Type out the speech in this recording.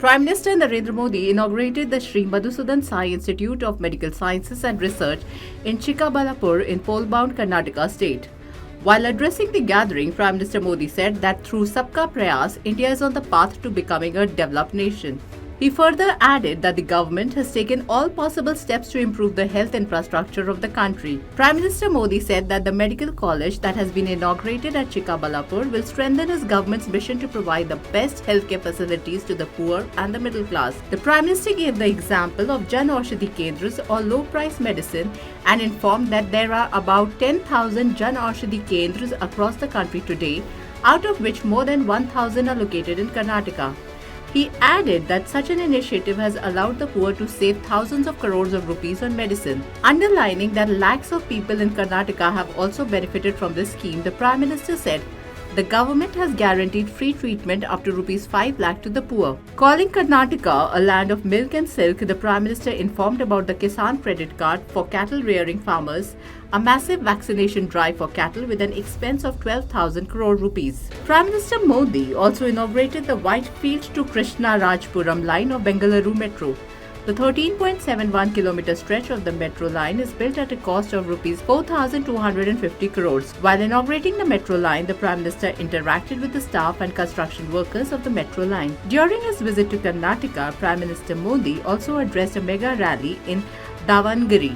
Prime Minister Narendra Modi inaugurated the Sri Madhusudan Sai Institute of Medical Sciences and Research in Chikkabalapur in Polbound, Karnataka state. While addressing the gathering, Prime Minister Modi said that through Sabka Prayaas, India is on the path to becoming a developed nation. He further added that the government has taken all possible steps to improve the health infrastructure of the country. Prime Minister Modi said that the medical college that has been inaugurated at Chikkabalapur will strengthen his government's mission to provide the best healthcare facilities to the poor and the middle class. The Prime Minister gave the example of Jan Aushadhi Kendras or low-price medicine and informed that there are about 10,000 Jan Aushadhi Kendras across the country today, out of which more than 1,000 are located in Karnataka. He added that such an initiative has allowed the poor to save thousands of crores of rupees on medicine. Underlining that lakhs of people in Karnataka have also benefited from this scheme, the Prime Minister said, the government has guaranteed free treatment up to rupees 5 lakh to the poor. Calling Karnataka a land of milk and silk, the Prime Minister informed about the Kisan Credit Card for cattle rearing farmers, a massive vaccination drive for cattle with an expense of 12,000 crore rupees. Prime Minister Modi also inaugurated the Whitefield to Krishna Rajpuram line of Bengaluru Metro. The 13.71-kilometer stretch of the metro line is built at a cost of rupees 4,250 crores. While inaugurating the metro line, the Prime Minister interacted with the staff and construction workers of the metro line. During his visit to Karnataka, Prime Minister Modi also addressed a mega rally in Davangere.